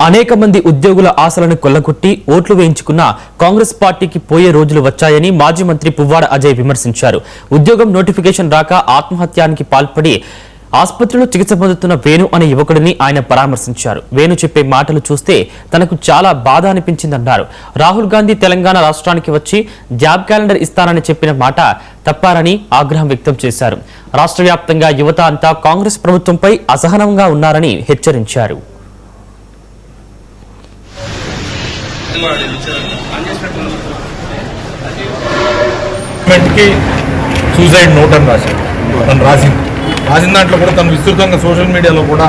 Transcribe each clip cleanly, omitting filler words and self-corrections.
అనేక మంది ఉద్యోగుల ఆశలను కొల్లగొట్టి ఓట్లు వేయించుకున్న కాంగ్రెస్ పార్టీకి పోయే రోజులు వచ్చాయని మాజీ మంత్రి పువ్వాడ అజయ్ విమర్శించారు. ఉద్యోగం నోటిఫికేషన్ రాక ఆత్మహత్యానికి పాల్పడి ఆసుపత్రిలో చికిత్స పొందుతున్న వేణు అనే యువకుడిని ఆయన పరామర్శించారు. వేణు చెప్పే మాటలు చూస్తే తనకు చాలా బాధ అనిపించిందన్నారు. రాహుల్ గాంధీ తెలంగాణ రాష్ట్రానికి వచ్చి జాబ్ క్యాలెండర్ ఇస్తానని చెప్పిన మాట తప్పారని ఆగ్రహం వ్యక్తం చేశారు. రాష్ట్ర వ్యాప్తంగా యువత అంతా కాంగ్రెస్ ప్రభుత్వంపై అసహనంగా ఉన్నారని హెచ్చరించారు. సూసైడ్ నోట్ అని రాసిన దాంట్లో కూడా తను విస్తృతంగా సోషల్ మీడియాలో కూడా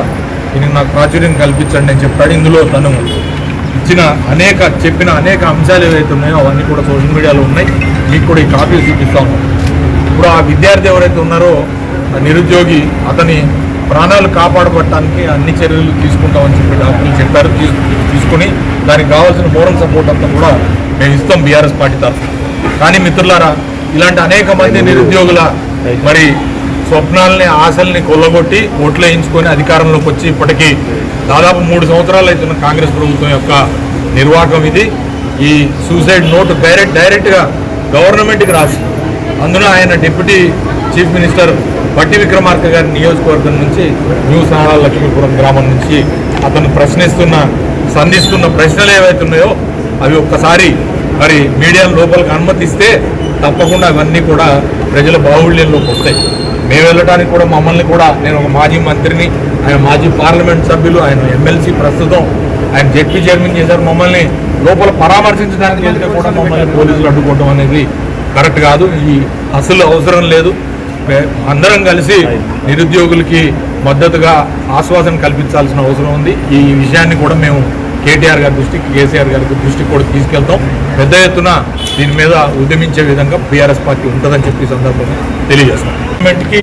దీనికి నాకు ప్రాచుర్యం కల్పించండి అని చెప్పాడు. ఇందులో తను చెప్పిన అనేక అంశాలు ఏవైతే ఉన్నాయో అవన్నీ కూడా సోషల్ మీడియాలో ఉన్నాయి. మీకు కూడా ఈ కాపీలు చూపిస్తాము. ఇప్పుడు ఆ విద్యార్థి ఎవరైతే ఉన్నారో నిరుద్యోగి అతని ప్రాణాలు కాపాడబట్టడానికి అన్ని చర్యలు తీసుకుంటామని చెప్పి డాక్టర్లు చెప్పారు. తీసుకుని దానికి కావాల్సిన మోరల్ సపోర్ట్ అంతా కూడా మేము ఇస్తాం బీఆర్ఎస్ పార్టీ తరఫున. కానీ మిత్రులారా, ఇలాంటి అనేక మంది నిరుద్యోగుల మరి స్వప్నాలని ఆశల్ని కొల్లగొట్టి ఓట్లు వేయించుకొని అధికారంలోకి వచ్చి ఇప్పటికీ దాదాపు 3 సంవత్సరాలు అవుతున్న కాంగ్రెస్ ప్రభుత్వం యొక్క నిర్వాహకం ఇది. ఈ సూసైడ్ నోటు డైరెక్ట్గా గవర్నమెంట్కి రాసి అందులో ఆయన డిప్యూటీ చీఫ్ మినిస్టర్ బట్టి విక్రమార్క గారి నియోజకవర్గం నుంచి న్యూ సారా లక్ష్మీపురం గ్రామం నుంచి అతను సంధిస్తున్న ప్రశ్నలు ఏవైతే ఉన్నాయో అవి ఒక్కసారి మరి మీడియా లోపలికి అనుమతిస్తే తప్పకుండా అవన్నీ కూడా ప్రజల బాహుళ్యంలోకి వస్తాయి. మేము వెళ్ళడానికి కూడా మమ్మల్ని కూడా, నేను ఒక మాజీ మంత్రిని, ఆయన మాజీ పార్లమెంట్ సభ్యులు, ఆయన ఎమ్మెల్సీ ప్రస్తుతం, ఆయన జెడ్పీ చైర్మన్ చేశారు. మమ్మల్ని లోపల పరామర్శించడానికి వెళ్తే కూడా మమ్మల్ని పోలీసులు అడ్డుకోవడం అనేది కరెక్ట్ కాదు. ఈ అసలు అవసరం లేదు. అందరం కలిసి నిరుద్యోగులకి మద్దతుగా ఆశ్వాసన కల్పించాల్సిన అవసరం ఉంది. ఈ విషయాన్ని కూడా మేము కేటీఆర్ గారి దృష్టికి, కేసీఆర్ గారి దృష్టికి కూడా తీసుకెళ్తాం. పెద్ద ఎత్తున దీని మీద ఉద్యమించే విధంగా బీఆర్ఎస్ పార్టీ ఉంటుందని చెప్పి సందర్భంగా తెలియజేస్తాం. గవర్నమెంట్కి